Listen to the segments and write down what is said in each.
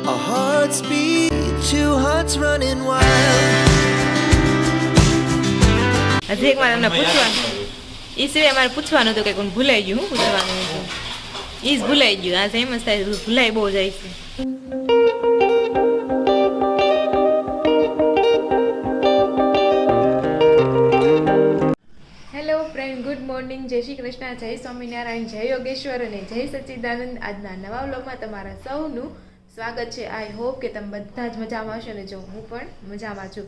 Our hearts beat, two hearts running wild. હજી એક વાર તમને પૂછવાનું એ સિવાય અમારે પૂછવાનું હતું કે કોણ ભૂલાઈ ગયું હું પૂછવાનું હતું ઈ જ ભૂલાઈ ગયું આજે એમ જ થાય ભૂલાઈ બહુ જાય છે હેલો ફ્રેન્ડ ગુડ મોર્નિંગ જય શ્રી કૃષ્ણ જય સ્વામિનારાયણ જય યોગેશ્વર અને જય સચ્ચિદાનંદ આજના નવા વ્લોગમાં તમારા સૌનું સ્વાગત છે આઈ હોપ કે તમે બધા જ મજામાં હશો અને જો હું પણ મજામાં છું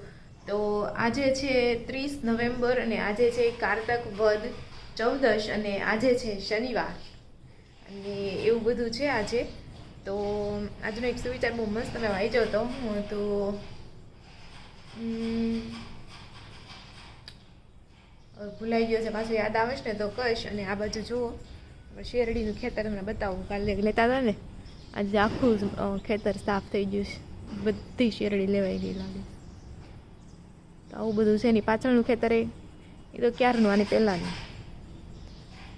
તો આજે છે 30 નવેમ્બર અને આજે છે કારતક વદ 14 અને આજે છે શનિવાર અને એવું બધું છે આજે તો આજનો એક સુવિચાર બહુ મસ્ત તમે વાંચ્યો હતો હું તો ભૂલાઈ ગયો છે પાછું યાદ આવે છે ને તો કહીશ અને આ બાજુ જુઓ શેરડીનું ખેતર તમને બતાવું કાલે લેતા હતા ને આજે આખું ખેતર સાફ થઈ ગયું છે બધી શેરડી લેવાઈ ગઈ લાગે તો આવું બધું છે એની પાછળનું ખેતર એ તો ક્યારનું આની પહેલાંનું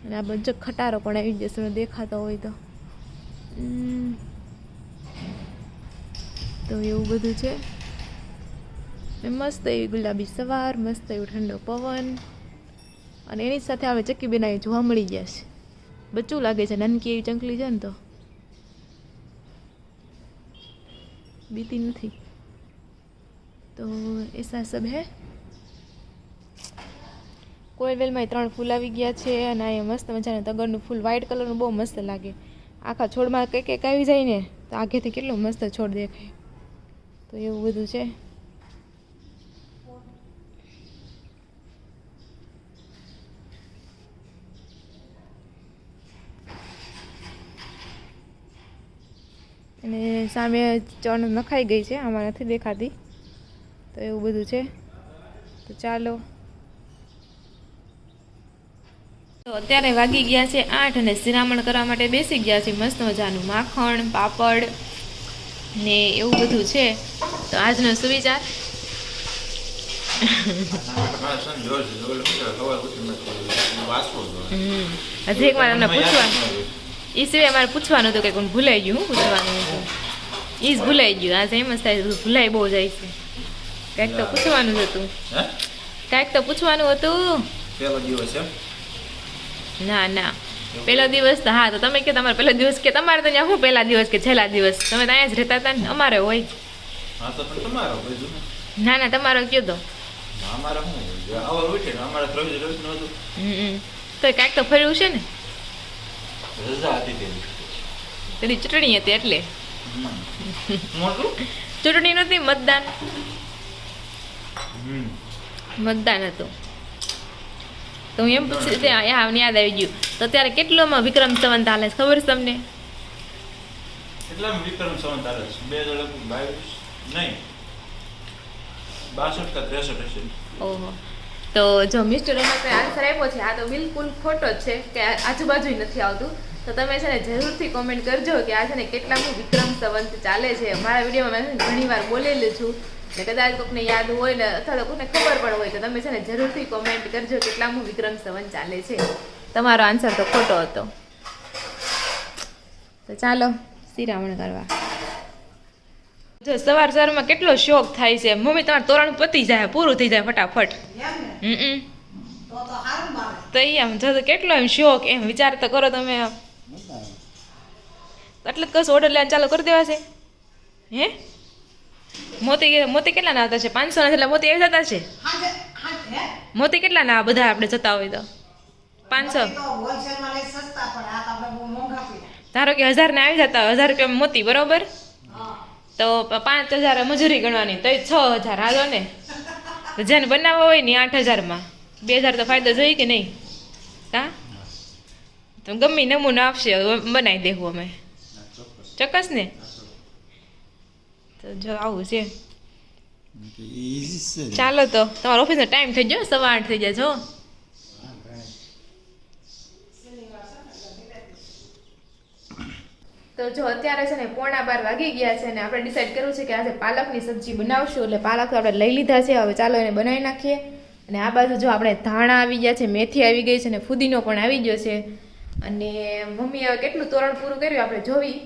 અને આ બધો ખટારો પણ આવી જશે દેખાતો હોય તો એવું બધું છે મસ્ત એવી ગુલાબી સવાર મસ્ત એવું ઠંડો પવન અને એની સાથે હવે ચક્કી બનાવી જોવા મળી ગયા છે બચ્ચું લાગે છે નાનકી એવી ચંકલી છે ને તો બીતી નથી તો એસા સબ હે કોયલવેલમાં 3 ફૂલ આવી ગયા છે અને અહીંયા મસ્ત મજાનું તગરનું ફૂલ વ્હાઇટ કલરનું બહુ મસ્ત લાગે આખા છોડમાં કંઈક આવી જાય ને તો આગેથી કેટલો મસ્ત છોડ દેખાય તો એવું બધું છે અને સામે ચણ નખાઈ ગઈ છે આમાં નથી દેખાતી તો એવું બધું છે તો ચાલો તો અત્યારે વાગી ગયા છે 8 અને શિરામણ કરવા માટે બેસી ગયા છે મસ્ત મજાનું માખણ પાપડ ને એવું બધું છે તો આજનો સુવિચાર હજી એક વાર તમને પૂછવાનું એ સિવાય અમારે પૂછવાનું હતું કે કોણ ભૂલાઈ ગયું હું પૂછવાનું હતું એ જ ભૂલાઈ ગયું આજે એમ જ થાય ભૂલાઈ બહુ જાય છે કાંઈક તો પૂછવાનું જ હતું કાંઈક તો પૂછવાનું હતું ના ના પહેલો દિવસ તો હા તો તમે કે તમારે પહેલો દિવસ કે તમારે તો ત્યાં શું પહેલા દિવસ કે છેલ્લા દિવસ તમે તો અહીંયા જ રહેતા હતા ને અમારે હોય ના ના તમારો કયો તો તો કાંઈક તો ફર્યું છે ને પેલી ચૂંટણી હતી એટલે ચૂંટણી નહોતી મતદાન હતું તો હું એમ પૂછી યાદ આવી ગયું તો અત્યારે કેટલોમાં વિક્રમ સંવત હાલે છે ખબર છે તમને કેટલામાં વિક્રમ સંવત હાલે છે 2022 નહીં 62 કે 63 હશે ઓહો તો જો મિસ્ટર રમતે આન્સર આપ્યો છે આ તો બિલકુલ ખોટો જ છે કે આજુબાજુ નથી આવતું તો તમે છે ને જરૂરથી કોમેન્ટ કરજો કે આ છે ને કેટલામું વિક્રમ સંવત ચાલે છે મારા વિડીયોમાં મેં ઘણી વાર બોલેલું છું ને કદાચ કોઈને યાદ હોય ને અથવા તો કોઈને ખબર પણ હોય તો તમે છે ને જરૂરથી કોમેન્ટ કરજો કેટલામું વિક્રમ સંવત ચાલે છે તમારો આન્સર તો ખોટો હતો તો ચાલો શિરામણ કરવા જો સવાર સવારમાં કેટલો શોખ થાય છે મમ્મી તમારે તોરણ પતી જાય પૂરું થઈ જાય ફટાફટ તો એમ જો કેટલો એમ શોખ એમ વિચાર તો કરો તમે એટલે જ કશું ઓર્ડર લેવાનું ચાલુ કરી દેવા છે હે મોતી કેટલા ના આવતા છે 500 ના જેટલા મોતી આવી જતા છે મોતી કેટલા ના બધા આપણે જતા હોય તો 500 ધારો કે 1000 ને આવી જતા 1000 રૂપિયા મોતી બરોબર તો 5000 મજૂરી ગણવાની તો 6000 હાલો ને જેને બનાવવા હોય ને 8000 2000 તો ફાયદો જોઈએ કે નહીં હા તો ગમે નમૂનો આપશે બનાવી દેવું અમે ચોક્કસ ને તો જો આવું છે ચાલો તો તમારો ઓફિસનો ટાઈમ થઈ ગયો 8:15 થઈ જાય જો તો જો અત્યારે છે ને 11:15 વાગી ગયા છે અને આપણે ડિસાઈડ કર્યું છે કે આજે પાલકની સબ્જી બનાવશું એટલે પાલક આપણે લઈ લીધા છે હવે ચાલો એને બનાવી નાખીએ અને આ બાજુ જો આપણે ધાણા આવી ગયા છે મેથી આવી ગઈ છે અને ફુદીનો પણ આવી ગયો છે અને મમ્મી હવે કેટલું તોરણ પૂરું કર્યું આપણે જોવી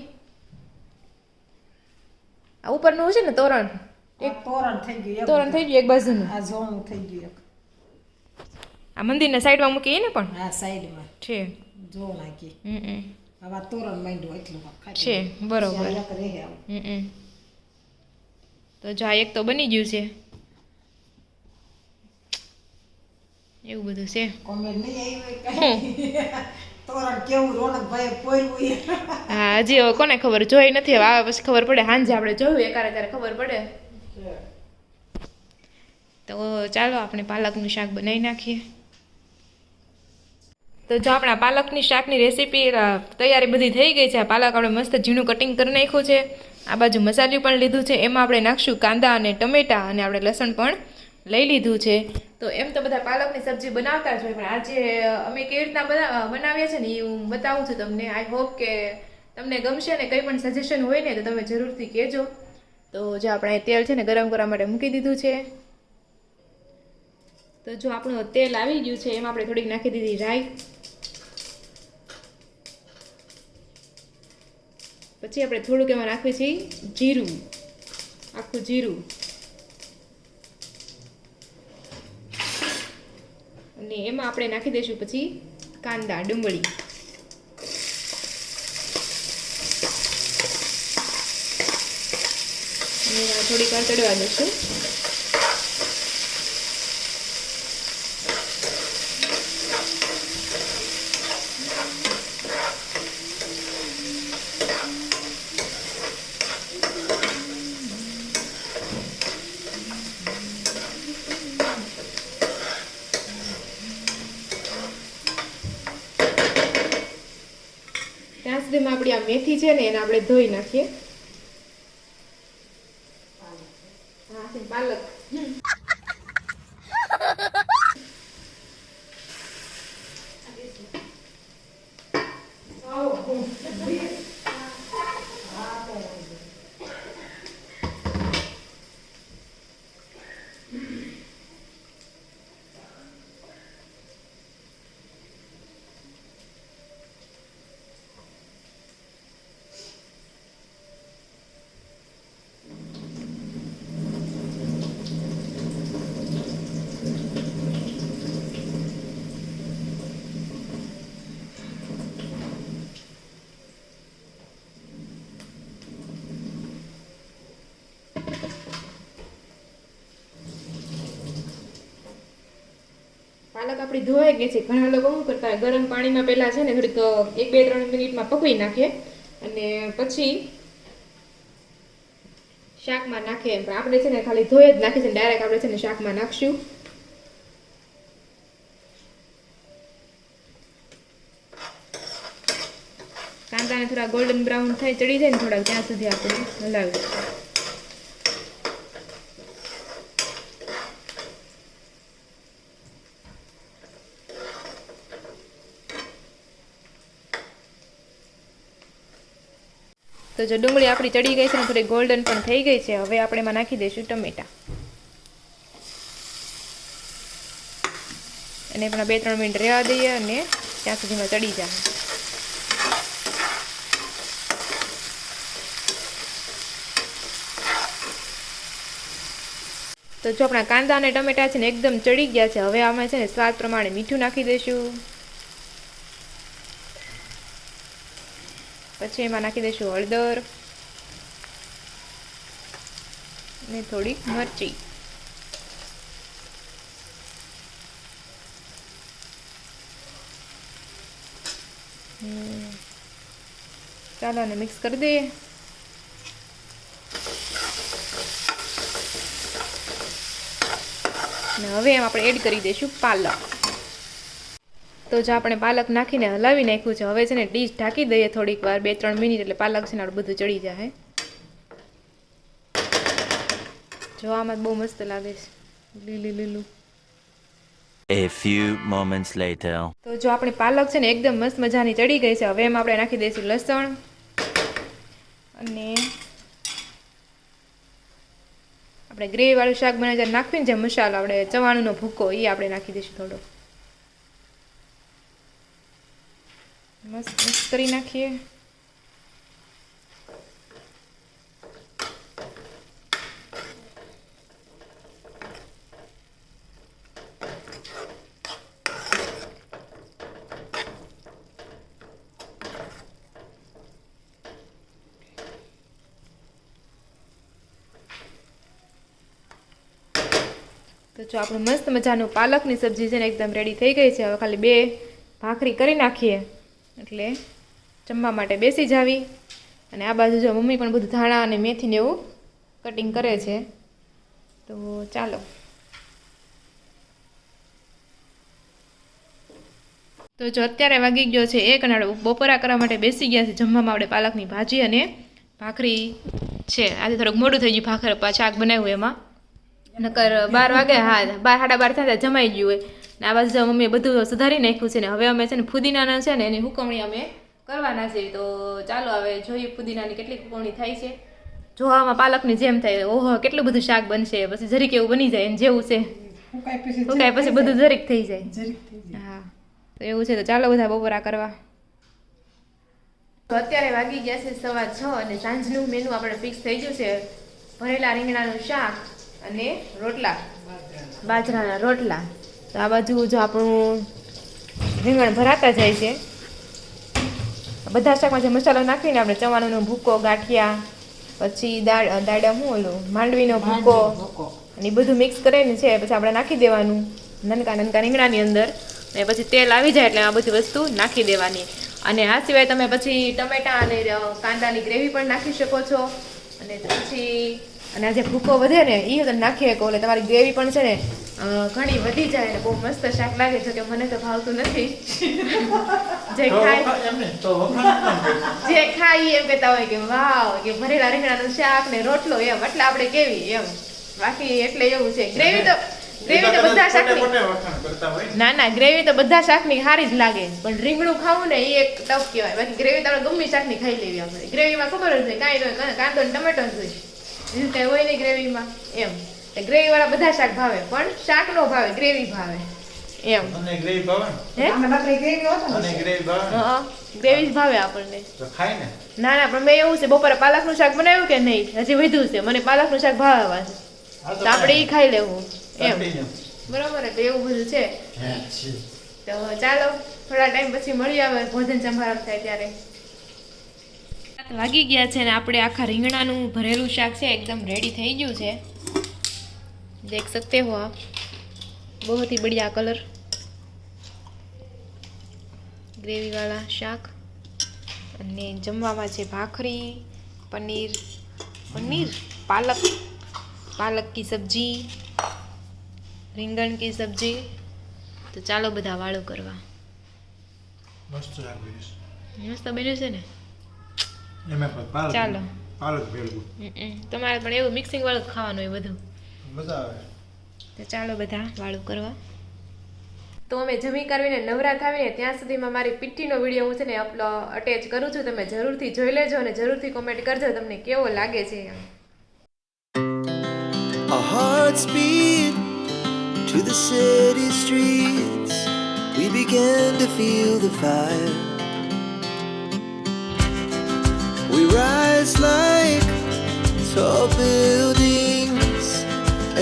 આ ઉપરનું છે ને તોરણ એક તોરણ થઈ ગયું તોરણ થઈ ગયું એક બાજુનું આ ઝોણું થઈ ગયું એક આ મંદિરના સાઈડમાં મૂકીએ ને પણ આ સાઈડમાં છે જો નાખી હમ હવે આ તોરણ માંડ્યું એટલું ખાલી છે બરોબર એક રહે આવું હમ તો જો આ એક તો બની ગયું છે એવું બધું છે કોમેન્ટ નહીં આવી કઈ તોરણ કેવું રોનકભાઈ પોર્યું હા હજી હવે કોને ખબર જોઈ નથી હવે આવે પછી ખબર પડે સાંજે આપણે જોયું એકારે ત્યારે ખબર પડે તો ચાલો આપણે પાલકનું શાક બનાવી નાખીએ તો જો આપણા પાલકની શાકની રેસીપી તૈયારી બધી થઈ ગઈ છે આ પાલક આપણે મસ્ત ઝીણું કટિંગ કરી નાખ્યું છે આ બાજુ મસાલું પણ લીધું છે એમાં આપણે નાખશું કાંદા અને ટમેટા અને આપણે લસણ પણ લઈ લીધું છે તો એમ તો બધા પાલકની સબ્જી બનાવતા જ હોય પણ આજે અમે કેવી રીતના બનાવીએ છીએ ને એ હું બતાવું છું તમને આઈ હોપ કે તમને ગમશે ને કંઈ પણ સજેશન હોય ને તો તમે જરૂરથી કહેજો તો જો આપણે તેલ છે ને ગરમ કરવા માટે મૂકી દીધું છે તો જો આપણું તેલ આવી ગયું છે એમાં આપણે થોડીક નાખી દીધી રાઈ પછી આપણે થોડુંક એમાં નાખીએ છીએ જીરું આખું જીરું અને એમાં આપણે નાખી દઈશું પછી કાંદા ડુંગળી અને થોડીક વાર તળવા દઈશું ત્યાં સુધીમાં આપણી આ મેથી છે ને એને આપણે ધોઈ નાખીએ હા પાલક પાલક આપણી ધોવાઈ ગઈ છે ઘણા લોકો શું કરતા હોય ગરમ પાણીમાં પહેલા છે ને થોડીક 1-2-3 મિનિટમાં પકવી નાખે અને પછી શાકમાં નાખે પણ આપણે છે ને ખાલી ધોઈ જ નાખી છે ડાયરેક્ટ આપણે છે ને શાકમાં નાખશું કાંદાને થોડા ગોલ્ડન બ્રાઉન થાય ચડી જાય ને થોડાક ત્યાં સુધી આપણે હલાવીશું તો જો ડુંગળી આપણી ચડી ગઈ છે ને થોડી ગોલ્ડન પણ થઈ ગઈ છે હવે આપણે એમાં નાખી દઈશું ટમેટા અને પણ 2-3 મિનિટ રહેવા દઈએ અને ત્યાં સુધીમાં ચડી જાય તો જો આપણા કાંદા અને ટમેટા છે ને એકદમ ચડી ગયા છે હવે આમાં છે ને સ્વાદ પ્રમાણે મીઠું નાખી દઈશું પછી એમાં નાખી દઈશું હળદર અને થોડીક મરચી ચાલો અને મિક્સ કરી દઈએ અને હવે એમ આપણે એડ કરી દઈશું પાલક તો જો આપણે પાલક નાખીને હલાવી નાખ્યું છે હવે છે ને ડીશ ઢાંકી દઈએ થોડીક વાર 2-3 મિનિટ એટલે પાલક છે ને આપણે બધું ચડી જાય જોવામાં બહુ મસ્ત લાગે છે લીલું A few moments later. તો જો આપણી પાલક છે ને એકદમ મસ્ત મજાની ચડી ગઈ છે હવે એમાં આપણે નાખી દઈશું લસણ અને આપણે ગ્રેવી વાળું શાક બનાવી જ્યારે નાખવીને જે મસાલો આપણે ચવાણુંનો ભૂકો એ આપણે નાખી દઈશું થોડો મસ્ત મિક્સ કરી નાખીએ તો જો આપણું મસ્ત મજાનું પાલકની સબ્જી છે ને એકદમ રેડી થઈ ગઈ છે. હવે ખાલી 2 ભાખરી કરી નાખીએ એટલે જમવા માટે બેસી જાવી. અને આ બાજુ જો મમ્મી પણ બધું ધાણા અને મેથીને એવું કટિંગ કરે છે. તો ચાલો. તો જો અત્યારે વાગી ગયો છે 1 અને બપોરા કરવા માટે બેસી ગયા છે. જમવામાં આપણે પાલકની ભાજી અને ભાખરી છે. આજે થોડુંક મોડું થઈ ગયું ભાખર શાક બનાવ્યું એમાં, નકર 12 વાગે, હા 12 સાડા 12 થયા જમાઈ ગયું હોય. ને આ બાજુ મમ્મીએ બધું સુધારી નાખ્યું છે ને હવે અમે છે ને ફુદીનાના છે ને એની હુકવણી અમે કરવાના છે. તો ચાલો હવે જોઈએ ફુદીનાની કેટલી હુકવણી થાય છે. જોવામાં પાલકની જેમ થાય, ઓહો કેટલું બધું શાક બનશે, પછી જરીક એવું બની જાય એને જેવું છે સુકાય પછી બધું જરીક થઈ જાય. હા તો એવું છે. તો ચાલો બધા બપોરા કરવા. તો અત્યારે વાગી ગયા છે 6:15 અને સાંજનું મેનુ આપણે ફિક્સ થઈ ગયું છે. ભરેલા રીંગણાનું શાક અને રોટલા, બાજરાના રોટલા. તો આ બાજુ જો આપણું રીંગણ ભરાતા જાય છે. બધા શાકમાં જે મસાલો નાખીને આપણે ચવાણુંનો ભૂકો, ગાંઠિયા, પછી દાડા શું ઓલું માંડવીનો ભૂકો અને એ બધું મિક્સ કરીને છે પછી આપણે નાખી દેવાનું નાનકા નાનકા રીંગણાની અંદર. અને પછી તેલ આવી જાય એટલે આ બધી વસ્તુ નાખી દેવાની. અને આ સિવાય તમે પછી ટમેટા અને કાંદાની ગ્રેવી પણ નાખી શકો છો. અને પછી અને આ જે ભૂકો વધે ને એ તમે નાખી શકો એટલે તમારી ગ્રેવી પણ છે ને ઘણી વધી જાય ને બહુ મસ્ત શાક લાગે છે. કે મને તો ભાવતું નથી. જે ખાઈ એમ કહેતા હોય કે વાવ કે ભરેલા રીંગણાનું શાક ને રોટલો એમ એટલે આપણે કેવી એમ. બાકી એટલે એવું છે. ગ્રેવી તો બધા શાકની ના ગ્રેવી તો બધા શાકની સારી જ લાગે, પણ રીંગણું ખાવું ને એ એક ટફ કહેવાય. બાકી ગ્રેવી તો આપણે ગમે શાકની ખાઈ લેવી. આપણે ગ્રેવીમાં ખબર જ નહીં કાંઈ હોય, કાંદો ને ટમેટો જ હોય, બીજું કાંઈ હોય નહીં ગ્રેવીમાં એમ. ગ્રેવી વાળા બધા શાક ભાવે પણ શાક નો ભાવે, ગ્રેવી ભાવે એમ. ગ્રેવી જ ભાવે આપણને. ના પણ મેં એવું છે બપોરે પાલકનું શાક બનાવ્યું કે નહીં, હજી વધ્યું છે. મને પાલકનું શાક ભાવે છે તો આપણે એ ખાઈ લેવું એમ. બરોબર, એટલે એવું બધું છે. તો ચાલો થોડા ટાઈમ પછી મળી આવે ભોજન સમારંભ થાય ત્યારે. વાગી ગયા છે ને આપણે આખા રીંગણાનું ભરેલું શાક છે એકદમ રેડી થઈ ગયું છે. देख सकते हो आप, बहुत ही बढ़िया कलर. ग्रेवी वाला शाक અને જમવામાં છે ભાખરી, પનીર, पालक की सब्जी, રીંગણ की सब्जी. તો ચાલો બધા વાળો કરવા. મસ્ત બન્યું છે ને. ચાલો તમારે પણ એવું મિક્સિંગ વાળું ખાવાનું હોય બધું મજા આવે. તો ચાલો બધા વાળું કરવા. તો અમે જમી કરીને નવરા થાવીને ત્યાં સુધીમાં મારી પીઠીનો વિડીયો હું છે ને અટેચ કરું છું. તમે જરૂરથી જોઈ લેજો અને જરૂરથી કોમેન્ટ કરજો તમને કેવો લાગે છે. Our hearts beat to the city streets. We began to feel the fire. We rise like tall buildings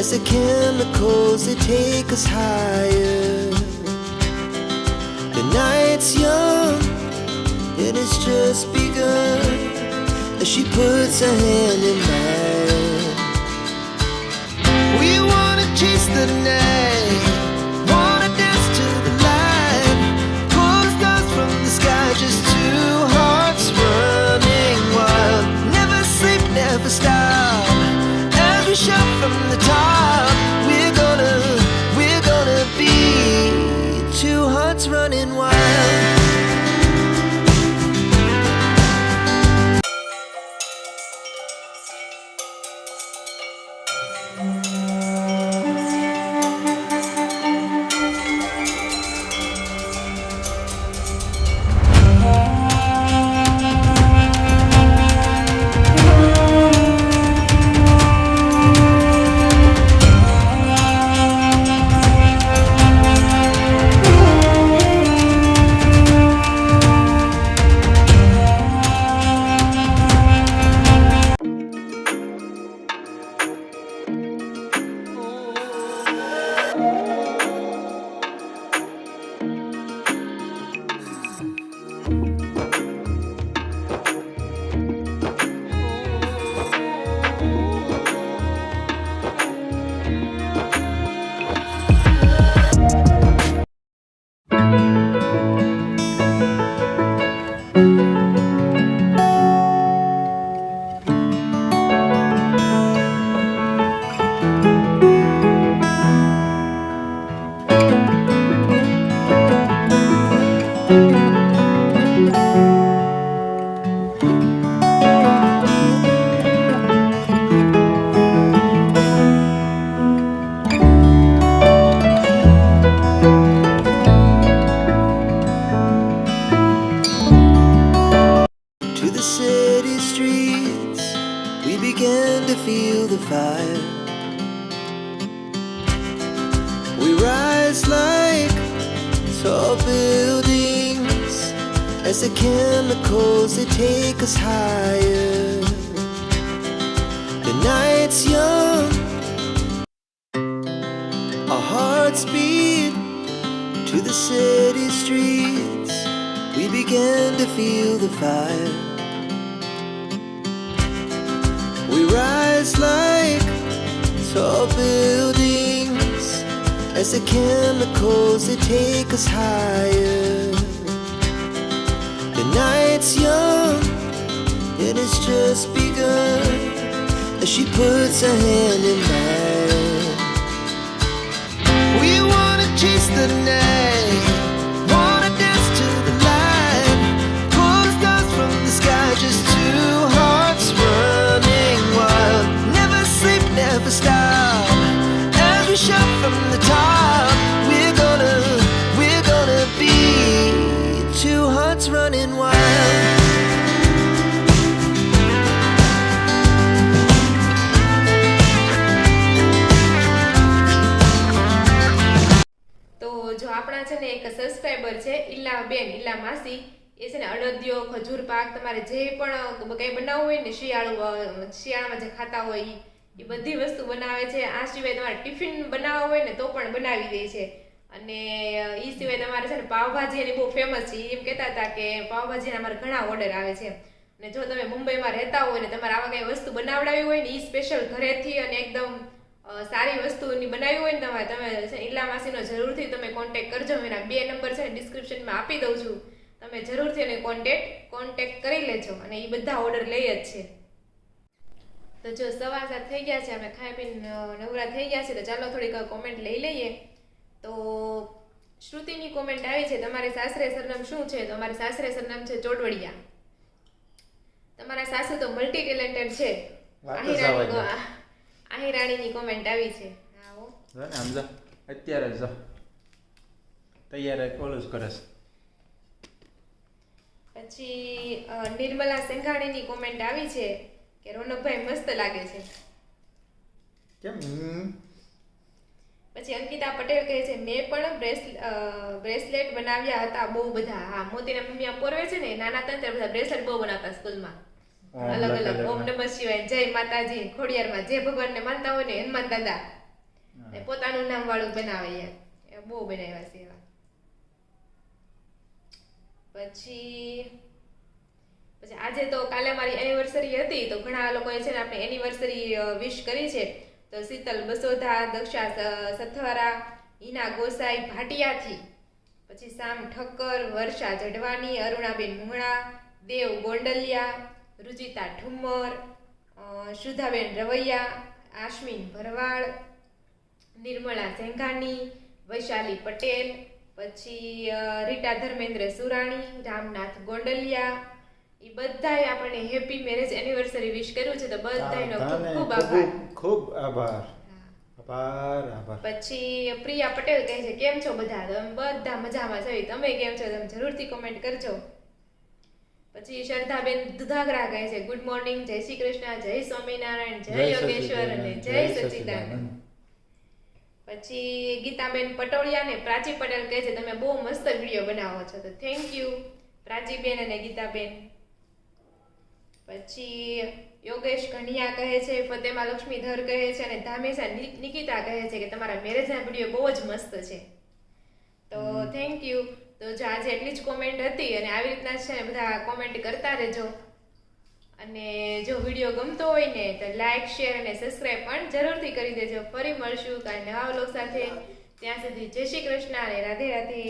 as the chemicals they take us higher. The night's young and it's just begun as she puts her hand in mine. We wanna chase the night, wanna dance to the light, pull the stars from the sky, just two hearts running wild. Never sleep, never stop, as we shout from the top. We're gonna be two hearts running wild. To the city streets, we began to feel the fire. We rise like tall buildings as the chemicals they take us higher. The night's young, our hearts beat to the city streets. We began to feel the fire. We rise like tall buildings as the chemicals they take us higher. The night's young and it's just begun as she puts her hand in mine. We wanna chase the night, wanna dance to the light, pull the stars from the sky, just two hearts running wild. Never sleep, never stop, as we shout from the top. We're gonna be two hearts running wild. તો જો આપણા છે ને એક subscriber છે ઈલા માસી, એ છે ને અડદિયો, ખજૂર પાક, તમારે જે પણ કંઈ બનાવવું હોય ને શિયાળામાં જે ખાતા હોય એ બધી વસ્તુ બનાવે છે. આ સિવાય તમારે ટિફિન બનાવવા હોય ને તો પણ બનાવી દે છે. અને એ સિવાય તમારે છે ને પાવભાજી એની બહુ ફેમસ છે. એમ કહેતા હતા કે પાવભાજીના અમારે ઘણા ઓર્ડર આવે છે. અને જો તમે મુંબઈમાં રહેતા હોય ને તમારે આવા કંઈ વસ્તુ બનાવડાવી હોય ને એ સ્પેશિયલ ઘરેથી અને એકદમ સારી વસ્તુની બનાવી હોય ને તમે ઈલા માસીનો જરૂરથી તમે કોન્ટેક્ટ કરજો. એના 2 નંબર છે ને ડિસ્ક્રિપ્શનમાં આપી દઉં છું, તમે જરૂરથી એને કોન્ટેક્ટ કરી લેજો. અને એ બધા ઓર્ડર લઈ જ છે. તો જો 7:15 થઈ ગયા છે, અમે ખાઈ પીને નવરા થઈ ગયા છે. તો ચાલો થોડીક કોમેન્ટ લઈ લઈએ. તો શ્રુતિની કોમેન્ટ આવી છે, તમારે સાસરે સરનામ શું છે? તો અમારે સાસરે સરનામ છે ચોડવડિયા. તમારા સાસુ તો મલ્ટી ટેલેન્ટેડ છે. આહિરાણીની કોમેન્ટ આવી છે. આવો આમ જા અત્યારે જ તૈયાર ઓલું જ કરે છે. પછી નિર્મલા સેંઘાણીની કોમેન્ટ આવી છે કે રોનકભાઈ મસ્ત લાગે છે. કેમ? પછી અંકિતા પટેલ કહે છે, મેં પણ બ્રેસલેટ બનાવ્યા હતા બહુ બધા. હા, મોતીના મમ્મી પોરવે છે ને, નાના હતા ત્યારે બધા બ્રેસલેટ બહુ બનાવતા સ્કૂલમાં. અલગ અલગ ઓમ નમઃ શિવાય, જય માતાજી, ખોડિયારમાં જે ભગવાનને માનતા હોય ને હનુમાન દાદા પોતાનું નામ વાળું બનાવે યાર, એ બહુ બનાવ્યા છે એવા. પછી આજે તો કાલે મારી એનિવર્સરી હતી, તો ઘણા લોકોએ છે ને આપણે એનિવર્સરી વિશ કરી છે. તો શીતલ બસોધા, દક્ષા સથવારા, હિના ગોસાઈ ભાટિયાથી, પછી સામ ઠક્કર, વર્ષા જડવાની, અરુણાબેન મુહણા, દેવ ગોંડલિયા, રુચિતા ઠુમ્મર, સુધાબેન રવૈયા, આશ્મિન ભરવાડ, નિર્મળા સેંઘાણી, વૈશાલી પટેલ, પછી રીટા ધર્મેન્દ્ર સુરાણી, રામનાથ ગોંડલિયા, એ બધાએ આપણને હેપી મેરેજ એનિવર્સરી વિશ કર્યું છે. તો બધાનો ખૂબ ખૂબ આભાર. ખૂબ આભાર. આભાર. પછી પ્રિયા પટેલ કહે છે, કેમ છો બધા? તો અમે બધા મજામાં છે, તમે કેમ છો? તમે જરૂરથી કોમેન્ટ કરજો. પછી શ્રદ્ધાબેન દુધાગરા કહે છે, ગુડ મોર્નિંગ, જય શ્રી કૃષ્ણ, જય સ્વામિનારાયણ, જય યોગેશ્વર અને જય સચ્ચિદાનંદ. પછી ગીતાબેન પટોળિયા ને પ્રાચી પટેલ કહે છે, તમે બહુ મસ્ત વિડીયો બનાવો છો. તો થેન્ક યુ પ્રાચીબેન અને ગીતાબેન. પછી યોગેશ ઘનિયા કહે છે, ફતેમા લક્ષ્મીધર કહે છે અને ધામેશા નિકિતા કહે છે કે તમારા મેરેજના વિડીયો બહુ જ મસ્ત છે. તો થેન્ક યુ. તો જો આજે એટલી જ કોમેન્ટ હતી અને આવી રીતના છે ને બધા કોમેન્ટ કરતા રહેજો. અને જો વિડીયો ગમતો હોય ને તો લાઈક, શેર અને સબસ્ક્રાઈબ પણ જરૂરથી કરી દેજો. ફરી મળશું કાલે નવા વ્લોગ સાથે. ત્યાં સુધી જય શ્રી કૃષ્ણ અને રાધે રાધે.